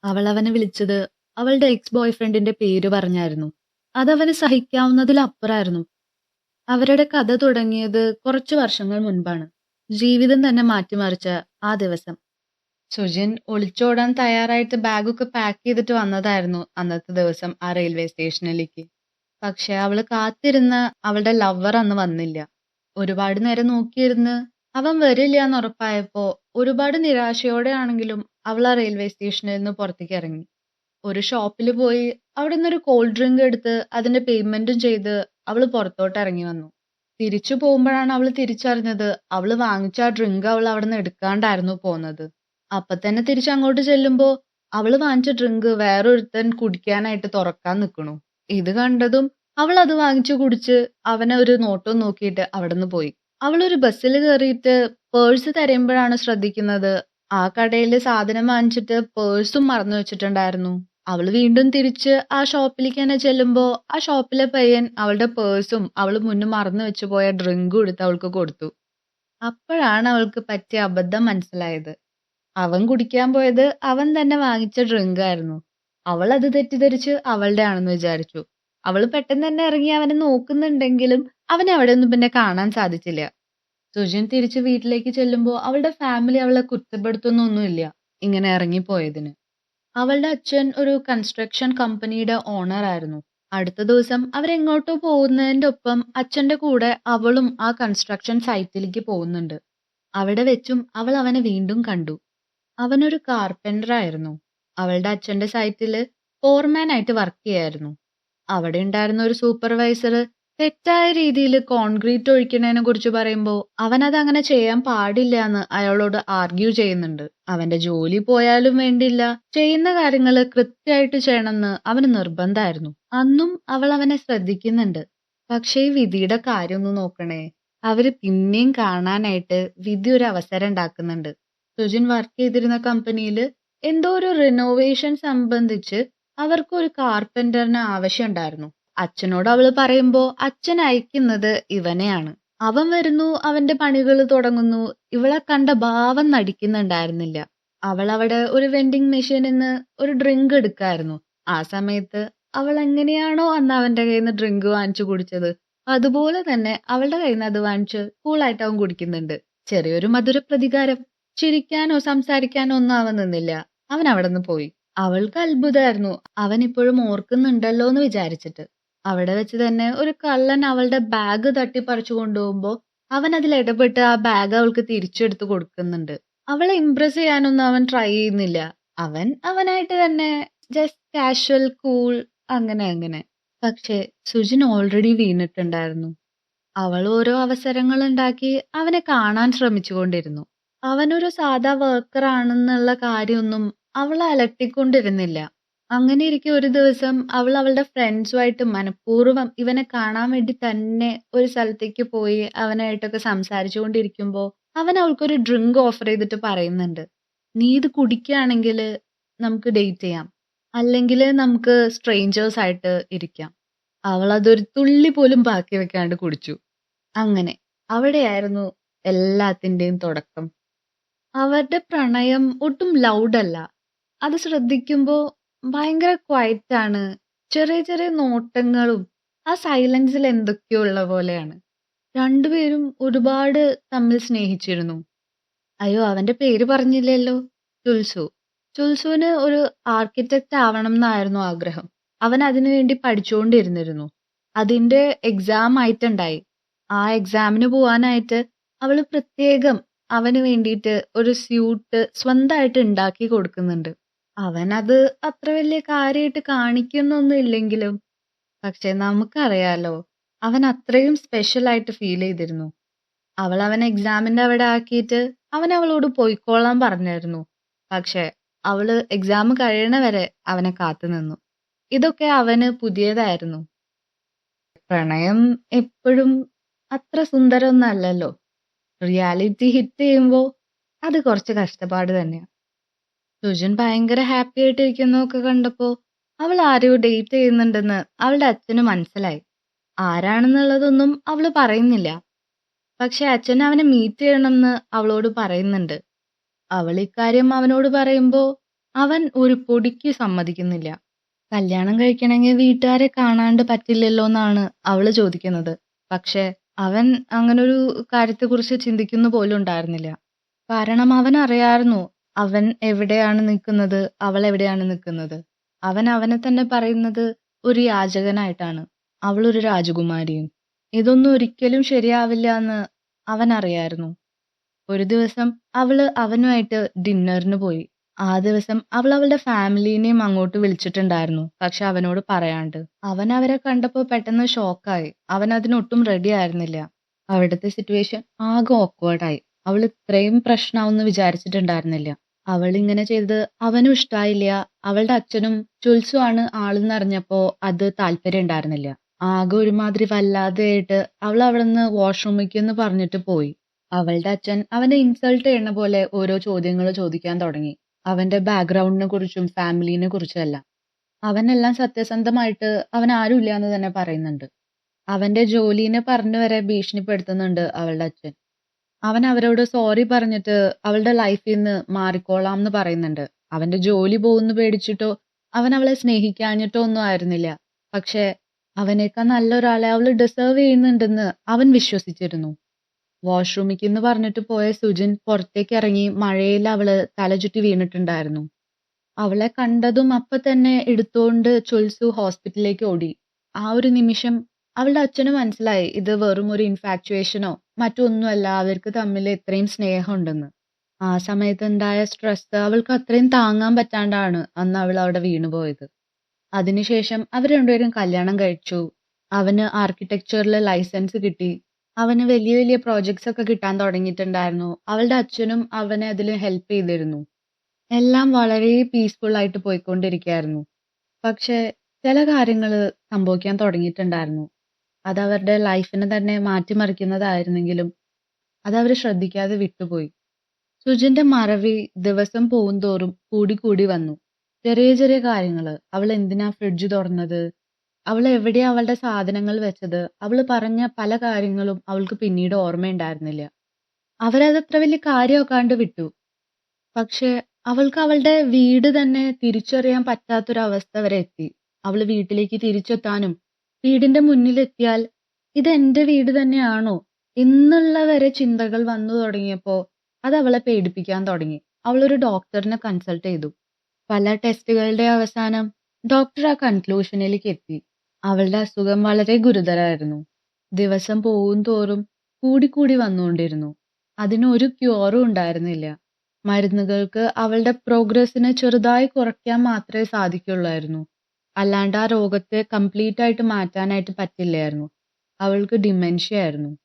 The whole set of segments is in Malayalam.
അവളവനെ വിളിച്ചത് അവളുടെ എക്സ് ബോയ്‌ഫ്രണ്ടിന്റെ പേര് പറഞ്ഞായിരുന്നു. അതവന് സഹിക്കാവുന്നതിലപ്പുറായിരുന്നു. അവരുടെ കഥ തുടങ്ങിയത് കുറച്ചു വർഷങ്ങൾ മുൻപാണ്. ജീവിതം തന്നെ മാറ്റിമറിച്ച ആ ദിവസം. സുജിൻ ഒളിച്ചോടാൻ തയ്യാറായിട്ട് ബാഗൊക്കെ പാക്ക് ചെയ്തിട്ട് വന്നതായിരുന്നു അന്നത്തെ ദിവസം ആ റെയിൽവേ സ്റ്റേഷനിലേക്ക്. പക്ഷെ അവള് കാത്തിരുന്ന അവളുടെ ലവർ അന്ന് വന്നില്ല. ഒരുപാട് നേരം നോക്കിയിരുന്ന് അവൻ വരില്ലാന്ന് ഉറപ്പായപ്പോ ഒരുപാട് നിരാശയോടെയാണെങ്കിലും അവൾ ആ റെയിൽവേ സ്റ്റേഷനിൽ നിന്ന് പുറത്തേക്ക് ഇറങ്ങി. ഒരു ഷോപ്പിൽ പോയി അവിടുന്നൊരു കോൾഡ് ഡ്രിങ്ക് എടുത്ത് അതിന്റെ പേയ്മെന്റും ചെയ്ത് അവള് പുറത്തോട്ട് ഇറങ്ങി വന്നു. തിരിച്ചു പോകുമ്പോഴാണ് അവള് തിരിച്ചറിഞ്ഞത് അവള് വാങ്ങിച്ച ആ ഡ്രിങ്ക് അവൾ അവിടുന്ന് എടുക്കാണ്ടായിരുന്നു പോന്നത്. അപ്പൊ തന്നെ തിരിച്ചങ്ങോട്ട് ചെല്ലുമ്പോ അവള് വാങ്ങിച്ച ഡ്രിങ്ക് വേറൊരുത്തൻ കുടിക്കാനായിട്ട് തുറക്കാൻ നിൽക്കണു. ഇത് കണ്ടതും അവൾ അത് വാങ്ങിച്ചു കുടിച്ച് അവനെ ഒരു നോട്ടവും നോക്കിയിട്ട് അവിടുന്ന് പോയി. അവളൊരു ബസ്സിൽ കയറിയിട്ട് പേഴ്സ് തിരയുമ്പോഴാണ് ശ്രദ്ധിക്കുന്നത് ആ കടയില് സാധനം വാങ്ങിച്ചിട്ട് പേഴ്സും മറന്നു വെച്ചിട്ടുണ്ടായിരുന്നു. അവള് വീണ്ടും തിരിച്ച് ആ ഷോപ്പിലേക്ക് തന്നെ ചെല്ലുമ്പോ ആ ഷോപ്പിലെ പയ്യൻ അവളുടെ പേഴ്സും അവള് മുന്നേ മറന്നു വെച്ച് പോയ ഡ്രിങ്കും എടുത്ത് അവൾക്ക് കൊടുത്തു. അപ്പോഴാണ് അവൾക്ക് പറ്റിയ അബദ്ധം മനസ്സിലായത്. അവൻ കുടിക്കാൻ പോയത് അവൻ തന്നെ വാങ്ങിച്ച ഡ്രിങ്ക് ആയിരുന്നു. അവൾ അത് തെറ്റിദ്ധരിച്ച് അവളുടെ ആണെന്ന് വിചാരിച്ചു. അവള് പെട്ടെന്ന് തന്നെ ഇറങ്ങി അവനെ നോക്കുന്നുണ്ടെങ്കിലും അവനെ അവിടെയൊന്നും പിന്നെ കാണാൻ സാധിച്ചില്ല. സുജിൻ തിരിച്ച് വീട്ടിലേക്ക് ചെല്ലുമ്പോ അവളുടെ ഫാമിലി അവളെ കുറ്റപ്പെടുത്തുന്നൊന്നുമില്ല ഇങ്ങനെ ഇറങ്ങിപ്പോയതിന്. അവളുടെ അച്ഛൻ ഒരു കൺസ്ട്രക്ഷൻ കമ്പനിയുടെ ഓണർ ആയിരുന്നു. അടുത്ത ദിവസം അവരെങ്ങോട്ടോ പോകുന്നതിന്റെ ഒപ്പം അച്ഛന്റെ കൂടെ അവളും ആ കൺസ്ട്രക്ഷൻ സൈറ്റിലേക്ക് പോകുന്നുണ്ട്. അവിടെ വെച്ചും അവൾ അവനെ വീണ്ടും കണ്ടു. അവനൊരു കാർപ്പൻ്റർ ആയിരുന്നു. അവളുടെ അച്ഛന്റെ സൈറ്റില് ഫോർമാൻ ആയിട്ട് വർക്ക് ചെയ്യായിരുന്നു. അവിടെ ഉണ്ടായിരുന്ന ഒരു സൂപ്പർവൈസർ തെറ്റായ രീതിയിൽ കോൺക്രീറ്റ് ഒഴിക്കുന്നതിനെ കുറിച്ച് പറയുമ്പോൾ അവനത് അങ്ങനെ ചെയ്യാൻ പാടില്ല എന്ന് അയാളോട് ആർഗ്യൂ ചെയ്യുന്നുണ്ട്. അവന്റെ ജോലി പോയാലും വേണ്ടില്ല, ചെയ്യുന്ന കാര്യങ്ങൾ കൃത്യമായിട്ട് ചെയ്യണമെന്ന് അവന് നിർബന്ധമായിരുന്നു. അന്നും അവൾ അവനെ ശ്രദ്ധിക്കുന്നുണ്ട്. പക്ഷേ ഈ വിധിയുടെ കാര്യം ഒന്ന് നോക്കണേ. അവര് പിന്നെയും കാണാനായിട്ട് വിധി ഒരു അവസരം ഉണ്ടാക്കുന്നുണ്ട്. സുജിൻ വർക്ക് ചെയ്തിരുന്ന കമ്പനിയിൽ എന്തോ ഒരു റിനോവേഷൻ സംബന്ധിച്ച് അവർക്കൊരു കാർപ്പൻ്ററിന് ആവശ്യമുണ്ടായിരുന്നു. അച്ഛനോട് അവള് പറയുമ്പോ അച്ഛൻ അയക്കുന്നത് ഇവനെയാണ്. അവൻ വരുന്നു, അവന്റെ പണികൾ തുടങ്ങുന്നു. ഇവളെ കണ്ട ഭാവം നടിക്കുന്നുണ്ടായിരുന്നില്ല. അവൾ അവിടെ ഒരു വെൻഡിങ് മെഷീനിൽ നിന്ന് ഒരു ഡ്രിങ്ക് എടുക്കായിരുന്നു. ആ സമയത്ത് അവൾ എങ്ങനെയാണോ അന്ന് അവന്റെ കയ്യിൽ നിന്ന് ഡ്രിങ്ക് വാങ്ങിച്ചു കുടിച്ചത് അതുപോലെ തന്നെ അവളുടെ കയ്യിൽ നിന്ന് അത് വാങ്ങിച്ച് കൂളായിട്ട് അവൻ കുടിക്കുന്നുണ്ട്. ചെറിയൊരു മധുര പ്രതികാരം. ചിരിക്കാനോ സംസാരിക്കാനോ ഒന്നും അവൻ നിന്നില്ല. അവൻ അവിടെ നിന്ന് പോയി. അവൾക്ക് അത്ഭുതമായിരുന്നു അവൻ ഇപ്പോഴും ഓർക്കുന്നുണ്ടല്ലോ എന്ന് വിചാരിച്ചിട്ട്. അവിടെ വെച്ച് തന്നെ ഒരു കള്ളൻ അവളുടെ ബാഗ് തട്ടിപ്പറിച്ചു കൊണ്ടുപോകുമ്പോ അവൻ അതിൽ ഇടപെട്ട് ആ ബാഗ് അവൾക്ക് തിരിച്ചെടുത്ത് കൊടുക്കുന്നുണ്ട്. അവളെ ഇംപ്രസ് ചെയ്യാനൊന്നും അവൻ ട്രൈ ചെയ്യുന്നില്ല. അവൻ അവനായിട്ട് തന്നെ ജസ്റ്റ് കാഷ്വൽ കൂൾ അങ്ങനെ അങ്ങനെ. പക്ഷെ സുജിൻ ഓൾറെഡി വീണിട്ടുണ്ടായിരുന്നു. അവൾ ഓരോ അവസരങ്ങൾ ഉണ്ടാക്കി അവനെ കാണാൻ ശ്രമിച്ചുകൊണ്ടിരുന്നു. അവനൊരു സാധാ വർക്കർ ആണെന്നുള്ള കാര്യമൊന്നും അവളെ അലട്ടിക്കൊണ്ടിരുന്നില്ല. അങ്ങനെയിരിക്കെ ഒരു ദിവസം അവൾ അവളുടെ ഫ്രണ്ട്സുമായിട്ട് മനഃപൂർവ്വം ഇവനെ കാണാൻ വേണ്ടി തന്നെ ഒരു സ്ഥലത്തേക്ക് പോയി അവനായിട്ടൊക്കെ സംസാരിച്ചുകൊണ്ടിരിക്കുമ്പോ അവൻ അവൾക്കൊരു ഡ്രിങ്ക് ഓഫർ ചെയ്തിട്ട് പറയുന്നുണ്ട്, നീ ഇത് കുടിക്കുകയാണെങ്കിൽ നമുക്ക് ഡേറ്റ് ചെയ്യാം, അല്ലെങ്കിൽ നമുക്ക് സ്ട്രേഞ്ചേഴ്സ് ആയിട്ട് ഇരിക്കാം. അവൾ അതൊരു തുള്ളി പോലും ബാക്കി വെക്കാണ്ട് കുടിച്ചു. അങ്ങനെ അവിടെയായിരുന്നു എല്ലാത്തിന്റെയും തുടക്കം. അവരുടെ പ്രണയം ഒട്ടും ലൗഡല്ല. അത് ശ്രദ്ധിക്കുമ്പോ ഭയങ്കര ക്വയറ്റാണ്. ചെറിയ ചെറിയ നോട്ടങ്ങളും ആ സൈലൻസിൽ എന്തൊക്കെയോ ഉള്ള പോലെയാണ്. രണ്ടുപേരും ഒരുപാട് തമ്മിൽ സ്നേഹിച്ചിരുന്നു. അയ്യോ, അവന്റെ പേര് പറഞ്ഞില്ലല്ലോ. ചുൽസു. ചുൽസുവിന് ഒരു ആർക്കിടെക്റ്റ് ആവണം എന്നായിരുന്നു ആഗ്രഹം. അവൻ അതിനു വേണ്ടി പഠിച്ചുകൊണ്ടിരുന്നിരുന്നു. അതിന്റെ എക്സാം ആയിട്ടുണ്ടായി. ആ എക്സാമിന് പോവാനായിട്ട് അവള് പ്രത്യേകം അവന് വേണ്ടിയിട്ട് ഒരു സ്യൂട്ട് സ്വന്തമായിട്ട് ഉണ്ടാക്കി കൊടുക്കുന്നുണ്ട്. അവനത് അത്ര വലിയ കാര്യമായിട്ട് കാണിക്കുന്നൊന്നും ഇല്ലെങ്കിലും പക്ഷെ നമുക്കറിയാലോ അവൻ അത്രയും സ്പെഷ്യൽ ആയിട്ട് ഫീൽ ചെയ്തിരുന്നു. അവൾ അവൻ എക്സാമിന്റെ അവിടെ ആക്കിയിട്ട് അവൻ അവളോട് പോയിക്കോളാൻ പറഞ്ഞായിരുന്നു. പക്ഷെ അവള് എക്സാം കഴിയണ വരെ അവനെ കാത്തു നിന്നു. ഇതൊക്കെ അവന് പുതിയതായിരുന്നു. പ്രണയം എപ്പോഴും അത്ര സുന്ദരമൊന്നല്ലല്ലോ. റിയാലിറ്റി ഹിറ്റ് ചെയ്യുമ്പോ അത് കുറച്ച് കഷ്ടപ്പാട് തന്നെയാണ്. സുജൻ ഭയങ്കര ഹാപ്പി ആയിട്ടിരിക്കുന്നതൊക്കെ കണ്ടപ്പോ അവൾ ആരെയോ ഡേറ്റ് ചെയ്യുന്നുണ്ടെന്ന് അവളുടെ അച്ഛന് മനസ്സിലായി. ആരാണെന്നുള്ളതൊന്നും അവള് പറയുന്നില്ല. പക്ഷെ അച്ഛൻ അവനെ മീറ്റ് ചെയ്യണമെന്ന് അവളോട് പറയുന്നുണ്ട്. അവൾ ഇക്കാര്യം അവനോട് പറയുമ്പോ അവൻ ഒരു പൊടിക്ക് സമ്മതിക്കുന്നില്ല. കല്യാണം കഴിക്കണമെങ്കിൽ വീട്ടുകാരെ കാണാണ്ട് പറ്റില്ലല്ലോന്നാണ് അവള് ചോദിക്കുന്നത്. പക്ഷേ അവൻ അങ്ങനൊരു കാര്യത്തെക്കുറിച്ച് ചിന്തിക്കുന്നു പോലും ഉണ്ടായിരുന്നില്ല. കാരണം അവനറിയായിരുന്നു അവൻ എവിടെയാണ് നിൽക്കുന്നത്, അവൾ എവിടെയാണ് നിൽക്കുന്നത്. അവൻ അവനെ തന്നെ പറയുന്നത് ഒരു യാചകനായിട്ടാണ്. അവളൊരു രാജകുമാരിയും. ഇതൊന്നും ഒരിക്കലും ശരിയാവില്ല എന്ന് അവനറിയായിരുന്നു. ഒരു ദിവസം അവള് അവനുമായിട്ട് ഡിന്നറിന് പോയി. ആ ദിവസം അവൾ അവളുടെ ഫാമിലീനെയും അങ്ങോട്ട് വിളിച്ചിട്ടുണ്ടായിരുന്നു. പക്ഷെ അവനോട് പറയാണ്ട്. അവൻ അവരെ കണ്ടപ്പോൾ പെട്ടെന്ന് ഷോക്കായി. അവൻ അതിനൊട്ടും റെഡി ആയിരുന്നില്ല. അവിടുത്തെ സിറ്റുവേഷൻ ആകെ ഓക്വേർഡായി. അവൾ ഇത്രയും പ്രശ്നമാവുമെന്ന് വിചാരിച്ചിട്ടുണ്ടായിരുന്നില്ല. അവൾ ഇങ്ങനെ ചെയ്തത് അവനും ഇഷ്ടായില്ല. അവളുടെ അച്ഛനും ചുൽസു ആണ് ആളെന്ന് അറിഞ്ഞപ്പോ അത് താല്പര്യം ഉണ്ടായിരുന്നില്ല. ആകെ ഒരുമാതിരി വല്ലാതെയായിട്ട് അവൾ അവിടുന്ന് വാഷ്റൂമിലേക്കെന്ന് പറഞ്ഞിട്ട് പോയി. അവളുടെ അച്ഛൻ അവനെ ഇൻസൾട്ട് ചെയ്യണ പോലെ ഓരോ ചോദ്യങ്ങൾ ചോദിക്കാൻ തുടങ്ങി. അവന്റെ ബാക്ക്ഗ്രൗണ്ടിനെ കുറിച്ചും ഫാമിലിനെ കുറിച്ചും എല്ലാം. അവനെല്ലാം സത്യസന്ധമായിട്ട് അവൻ ആരുമില്ല എന്ന് തന്നെ പറയുന്നുണ്ട്. അവന്റെ ജോലീനെ പറഞ്ഞു വരെ ഭീഷണിപ്പെടുത്തുന്നുണ്ട് അവളുടെ അച്ഛൻ. അവൻ അവരോട് സോറി പറഞ്ഞിട്ട് അവളുടെ ലൈഫിൽ നിന്ന് മാറിക്കോളാം എന്ന് പറയുന്നുണ്ട്. അവന്റെ ജോലി പോകുന്നു പേടിച്ചിട്ടോ അവൻ അവളെ സ്നേഹിക്കാഞ്ഞിട്ടോ ഒന്നും ആയിരുന്നില്ല. പക്ഷേ അവനേക്കാൾ നല്ലൊരാളെ അവൾ ഡിസേർവ് ചെയ്യുന്നുണ്ടെന്ന് അവൻ വിശ്വസിച്ചിരുന്നു. വാഷ്റൂമിലേക്കെന്ന് പറഞ്ഞിട്ട് പോയ സുജിൻ പുറത്തേക്ക് ഇറങ്ങി മഴയിൽ അവള് തലചുറ്റി വീണിട്ടുണ്ടായിരുന്നു. അവളെ കണ്ടതും അപ്പൊ തന്നെ എടുത്തോണ്ട് ചുൽസു ഹോസ്പിറ്റലിലേക്ക് ഓടി. ആ ഒരു നിമിഷം അവളുടെ അച്ഛന് മനസ്സിലായി ഇത് വെറും ഒരു ഇൻഫാക്ച്വേഷനോ മറ്റൊന്നുമല്ല, അവർക്ക് തമ്മിൽ ഇത്രയും സ്നേഹമുണ്ടെന്ന്. ആ സമയത്ത് ഉണ്ടായ സ്ട്രെസ് അവൾക്ക് അത്രയും താങ്ങാൻ പറ്റാണ്ടാണ് അന്ന് അവൾ അവിടെ വീണുപോയത്. അതിനുശേഷം അവർ രണ്ടുപേരും കല്യാണം കഴിച്ചു. അവന് ആർക്കിടെക്ചറിൽ ലൈസൻസ് കിട്ടി. അവന് വലിയ വലിയ പ്രോജക്ട്സ് ഒക്കെ കിട്ടാൻ തുടങ്ങിയിട്ടുണ്ടായിരുന്നു. അവളുടെ അച്ഛനും അവനെ അതിൽ ഹെൽപ്പ് ചെയ്തിരുന്നു. എല്ലാം വളരെ പീസ്ഫുൾ ആയിട്ട് പോയിക്കൊണ്ടിരിക്കുകയായിരുന്നു. പക്ഷേ ചില കാര്യങ്ങൾ സംഭവിക്കാൻ തുടങ്ങിയിട്ടുണ്ടായിരുന്നു. അത് അവരുടെ ലൈഫിനെ തന്നെ മാറ്റിമറിക്കുന്നതായിരുന്നെങ്കിലും അതവർ ശ്രദ്ധിക്കാതെ വിട്ടുപോയി. സുജിന്റെ മറവി ദിവസം പോകുന്തോറും കൂടി വന്നു. ചെറിയ ചെറിയ കാര്യങ്ങള്. അവൾ എന്തിനാ ഫ്രിഡ്ജ് തുറന്നത്? അവൾ എവിടെയാ അവളുടെ സാധനങ്ങൾ വെച്ചത്? അവള് പറഞ്ഞ പല കാര്യങ്ങളും അവൾക്ക് പിന്നീട് ഓർമ്മയുണ്ടായിരുന്നില്ല. അവരതത്ര വലിയ കാര്യമാക്കാണ്ട് വിട്ടു. പക്ഷേ അവൾക്ക് അവളുടെ വീട് തന്നെ തിരിച്ചറിയാൻ പറ്റാത്തൊരവസ്ഥ വരെ എത്തി. അവള് വീട്ടിലേക്ക് തിരിച്ചെത്താനും വീടിന്റെ മുന്നിലെത്തിയാൽ ഇത് എന്റെ വീട് തന്നെയാണോ എന്നുള്ള വരെ ചിന്തകൾ വന്നു തുടങ്ങിയപ്പോ അത് അവളെ പേടിപ്പിക്കാൻ തുടങ്ങി. അവളൊരു ഡോക്ടറിനെ കൺസൾട്ട് ചെയ്തു. പല ടെസ്റ്റുകളുടെ അവസാനം ഡോക്ടർ ആ കൺക്ലൂഷനിലേക്ക് എത്തി. അവളുടെ അസുഖം വളരെ ഗുരുതരമായിരുന്നു. ദിവസം പോകും തോറും കൂടി വന്നുകൊണ്ടിരുന്നു. അതിനൊരു ക്യൂറും ഉണ്ടായിരുന്നില്ല. മരുന്നുകൾക്ക് അവളുടെ പ്രോഗ്രസ്സിനെ ചെറുതായി കുറയ്ക്കാൻ മാത്രമേ സാധിക്കുള്ളായിരുന്നു. അല്ലാണ്ട് ആ രോഗത്തെ കംപ്ലീറ്റ് ആയിട്ട് മാറ്റാനായിട്ട് പറ്റില്ലായിരുന്നു. അവൾക്ക് ഡിമെൻഷ്യ ആയിരുന്നു.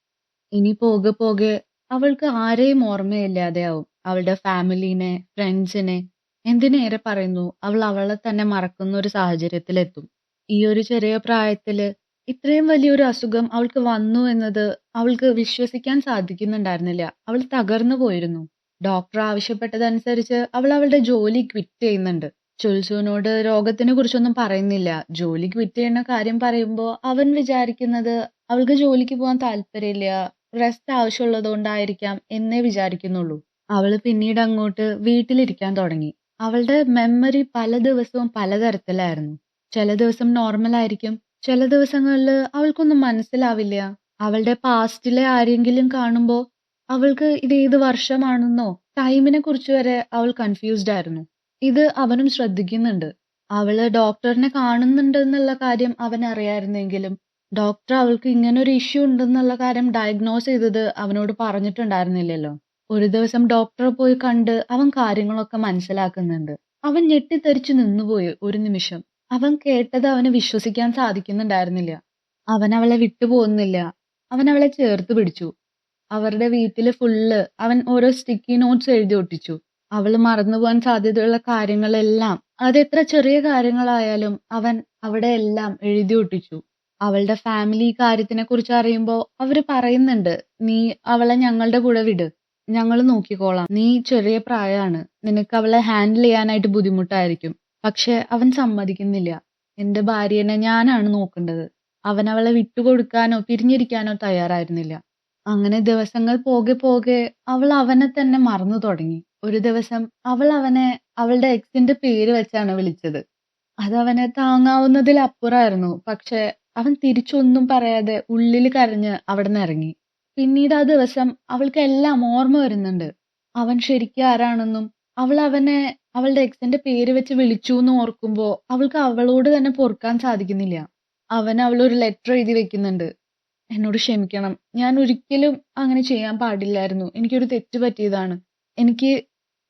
ഇനി പോകെ അവൾക്ക് ആരെയും ഓർമ്മയില്ലാതെയാവും. അവളുടെ ഫാമിലീനെ, ഫ്രണ്ട്സിനെ, എന്തിനേറെ പറയുന്നു അവൾ അവളെ തന്നെ മറക്കുന്ന ഒരു സാഹചര്യത്തിലെത്തും. ഈ ഒരു ചെറിയ പ്രായത്തില് ഇത്രയും വലിയൊരു അസുഖം അവൾക്ക് വന്നു എന്നത് അവൾക്ക് വിശ്വസിക്കാൻ സാധിക്കുന്നുണ്ടായിരുന്നില്ല. അവൾ തകർന്നു പോയിരുന്നു. ഡോക്ടർ ആവശ്യപ്പെട്ടതനുസരിച്ച് അവൾ അവളുടെ ജോലി ക്വിറ്റ് ചെയ്യുന്നുണ്ട്. ചുൽസുവിനോട് രോഗത്തിനെ കുറിച്ചൊന്നും പറയുന്നില്ല. ജോലി ക്വിറ്റ് ചെയ്യുന്ന കാര്യം പറയുമ്പോൾ അവൻ വിചാരിക്കുന്നത് അവൾക്ക് ജോലിക്ക് പോകാൻ താല്പര്യമില്ല, റെസ്റ്റ് ആവശ്യമുള്ളതുകൊണ്ടായിരിക്കാം എന്നേ വിചാരിക്കുന്നുള്ളൂ. അവള് പിന്നീട് അങ്ങോട്ട് വീട്ടിലിരിക്കാൻ തുടങ്ങി. അവളുടെ മെമ്മറി പല ദിവസവും പലതരത്തിലായിരുന്നു. ചില ദിവസം നോർമൽ ആയിരിക്കും, ചില ദിവസങ്ങളിൽ അവൾക്കൊന്നും മനസ്സിലാവില്ല. അവളുടെ പാസ്റ്റിലെ ആരെങ്കിലും കാണുമ്പോൾ അവൾക്ക് ഇത് ഏത് വർഷമാണെന്നോ ടൈമിനെ കുറിച്ച് വരെ അവൾ കൺഫ്യൂസ്ഡ് ആയിരുന്നു. ഇത് അവനും ശ്രദ്ധിക്കുന്നുണ്ട്. അവള് ഡോക്ടറിനെ കാണുന്നുണ്ട് എന്നുള്ള കാര്യം അവൻ അറിയായിരുന്നെങ്കിലും ഡോക്ടർ അവൾക്ക് ഇങ്ങനൊരു ഇഷ്യൂ ഉണ്ടെന്നുള്ള കാര്യം ഡയഗ്നോസ് ചെയ്തത് അവനോട് പറഞ്ഞിട്ടുണ്ടായിരുന്നില്ലല്ലോ. ഒരു ദിവസം ഡോക്ടറെ പോയി കണ്ട് അവൻ കാര്യങ്ങളൊക്കെ മനസ്സിലാക്കുന്നുണ്ട്. അവൻ ഞെട്ടിത്തെറിച്ച് നിന്നുപോയി ഒരു നിമിഷം. അവൻ കേട്ടത് അവന് വിശ്വസിക്കാൻ സാധിക്കുന്നുണ്ടായിരുന്നില്ല. അവൻ അവളെ വിട്ടുപോകുന്നില്ല. അവൻ അവളെ ചേർത്ത് പിടിച്ചു. അവരുടെ വീട്ടില് ഫുള്ള് അവൻ ഓരോ സ്റ്റിക്കി നോട്ട്സ് എഴുതി ഒട്ടിച്ചു. അവള് മറന്നുപോകാൻ സാധ്യതയുള്ള കാര്യങ്ങളെല്ലാം, അതെത്ര ചെറിയ കാര്യങ്ങളായാലും അവൻ അവിടെ എല്ലാം എഴുതി ഒട്ടിച്ചു. അവളുടെ ഫാമിലി കാര്യത്തിനെ കുറിച്ച് അറിയുമ്പോൾ അവര് പറയുന്നുണ്ട്, നീ അവളെ ഞങ്ങളുടെ കൂടെ വിട്, ഞങ്ങള് നോക്കിക്കോളാം. നീ ചെറിയ പ്രായമാണ്, നിനക്ക് അവളെ ഹാൻഡിൽ ചെയ്യാനായിട്ട് ബുദ്ധിമുട്ടായിരിക്കും. പക്ഷെ അവൻ സമ്മതിക്കുന്നില്ല. എന്റെ ഭാര്യനെ ഞാനാണ് നോക്കേണ്ടത്. അവൻ അവളെ വിട്ടുകൊടുക്കാനോ പിരിഞ്ഞിരിക്കാനോ തയ്യാറായിരുന്നില്ല. അങ്ങനെ ദിവസങ്ങൾ പോകെ പോകെ അവൾ അവനെ തന്നെ മറന്നു തുടങ്ങി. ഒരു ദിവസം അവൾ അവനെ അവളുടെ എക്സിന്റെ പേര് വെച്ചാണ് വിളിച്ചത്. അതവന് താങ്ങാവുന്നതിലപ്പുറമായിരുന്നു. പക്ഷേ അവൻ തിരിച്ചൊന്നും പറയാതെ ഉള്ളില് കരഞ്ഞ് അവിടുന്ന് ഇറങ്ങി. പിന്നീട് ആ ദിവസം അവൾക്ക് എല്ലാം ഓർമ്മ വരുന്നുണ്ട്. അവൻ ശരിക്കും ആരാണെന്നും അവൾ അവനെ അവളുടെ എക്സിന്റെ പേര് വെച്ച് വിളിച്ചൂന്ന് ഓർക്കുമ്പോ അവൾക്ക് അവളോട് തന്നെ പൊറുക്കാൻ സാധിക്കുന്നില്ല. അവൻ അവളൊരു ലെറ്റർ എഴുതി വെക്കുന്നുണ്ട്. എന്നോട് ക്ഷമിക്കണം. ഞാൻ ഒരിക്കലും അങ്ങനെ ചെയ്യാൻ പാടില്ലായിരുന്നു. എനിക്കൊരു തെറ്റ് പറ്റിയതാണ്. എനിക്ക്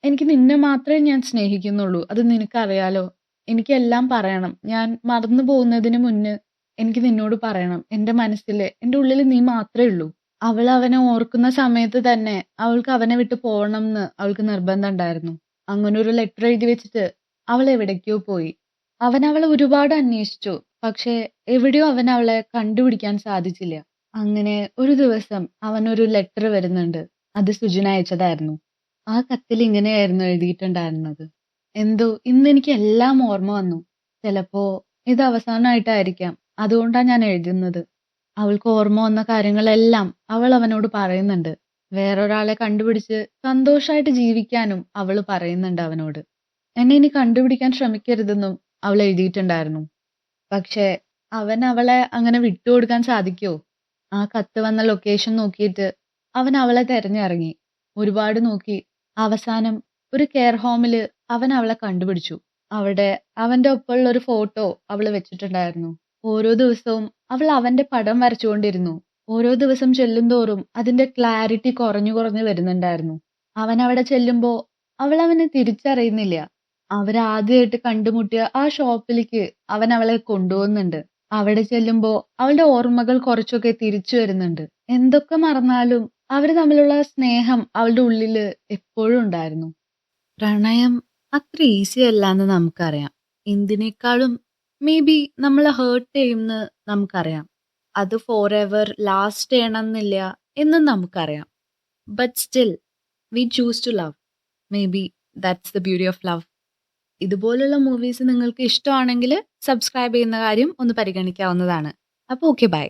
എനിക്ക് നിന്നെ മാത്രമേ ഞാൻ സ്നേഹിക്കുന്നുള്ളൂ. അത് നിനക്കറിയാലോ. എനിക്കെല്ലാം പറയണം. ഞാൻ മറന്നു പോകുന്നതിന് മുന്ന് എനിക്ക് നിന്നോട് പറയണം. എന്റെ മനസ്സില്, എന്റെ ഉള്ളില് നീ മാത്രേ ഉള്ളൂ. അവൾ അവനെ ഓർക്കുന്ന സമയത്ത് തന്നെ അവൾക്ക് അവനെ വിട്ട് പോണംന്ന് അവൾക്ക് നിർബന്ധണ്ടായിരുന്നു. അങ്ങനൊരു ലെറ്റർ എഴുതി വെച്ചിട്ട് അവൾ എവിടേക്കോ പോയി. അവൻ അവളെ ഒരുപാട് അന്വേഷിച്ചു. പക്ഷേ എവിടെയോ അവന് അവളെ കണ്ടുപിടിക്കാൻ സാധിച്ചില്ല. അങ്ങനെ ഒരു ദിവസം അവനൊരു ലെറ്റർ വരുന്നുണ്ട്. അത് സുജന അയച്ചതായിരുന്നു. ആ കത്തിൽ ഇങ്ങനെയായിരുന്നു എഴുതിയിട്ടുണ്ടായിരുന്നത്. എന്തോ ഇന്നെനിക്ക് എല്ലാം ഓർമ്മ വന്നു. ചിലപ്പോ ഇത് അവസാനമായിട്ടായിരിക്കാം. അതുകൊണ്ടാ ഞാൻ എഴുതുന്നത്. അവൾക്ക് ഓർമ്മ വന്ന കാര്യങ്ങളെല്ലാം അവൾ അവനോട് പറയുന്നുണ്ട്. വേറൊരാളെ കണ്ടുപിടിച്ച് സന്തോഷായിട്ട് ജീവിക്കാനും അവള് പറയുന്നുണ്ട് അവനോട്. എന്നെ ഇനി കണ്ടുപിടിക്കാൻ ശ്രമിക്കരുതെന്നും അവൾ എഴുതിയിട്ടുണ്ടായിരുന്നു. പക്ഷേ അവൻ അവളെ അങ്ങനെ വിട്ടുകൊടുക്കാൻ സാധിക്കുമോ? ആ കത്ത് വന്ന ലൊക്കേഷൻ നോക്കിയിട്ട് അവൻ അവളെ തെരഞ്ഞിറങ്ങി. ഒരുപാട് നോക്കി. അവസാനം ഒരു കെയർ ഹോമില് അവൻ അവളെ കണ്ടുപിടിച്ചു. അവിടെ അവന്റെ ഒപ്പമുള്ള ഒരു ഫോട്ടോ അവള് വെച്ചിട്ടുണ്ടായിരുന്നു. ഓരോ ദിവസവും അവൾ അവന്റെ പടം വരച്ചുകൊണ്ടിരുന്നു. ഓരോ ദിവസം ചെല്ലുന്തോറും അതിന്റെ ക്ലാരിറ്റി കുറഞ്ഞു കുറഞ്ഞു വരുന്നുണ്ടായിരുന്നു. അവൻ അവിടെ ചെല്ലുമ്പോ അവൾ അവനെ തിരിച്ചറിയുന്നില്ല. അവരാദ്യമായിട്ട് കണ്ടുമുട്ടിയ ആ ഷോപ്പിലേക്ക് അവൻ അവളെ കൊണ്ടുപോകുന്നുണ്ട്. അവിടെ ചെല്ലുമ്പോ അവളുടെ ഓർമ്മകൾ കുറച്ചൊക്കെ തിരിച്ചു വരുന്നുണ്ട്. എന്തൊക്കെ മറന്നാലും അവര് തമ്മിലുള്ള സ്നേഹം അവളുടെ ഉള്ളില് എപ്പോഴും ഉണ്ടായിരുന്നു. പ്രണയം അത്ര ഈസി അല്ലാന്ന് നമുക്കറിയാം. എന്തിനേക്കാളും മേ ബി നമ്മളെ ഹേർട്ട് ചെയ്യുംന്ന് നമുക്കറിയാം. അത് ഫോർ എവർ ലാസ്റ്റ് ചെയ്യണമെന്നില്ല എന്നും നമുക്കറിയാം. But still we choose to love. Maybe that's the beauty of love. ഇതുപോലുള്ള മൂവീസ് നിങ്ങൾക്ക് ഇഷ്ടമാണെങ്കിൽ സബ്സ്ക്രൈബ് ചെയ്യുന്ന കാര്യം ഒന്ന് പരിഗണിക്കാവുന്നതാണ്. അപ്പോൾ ഓക്കെ ബൈ.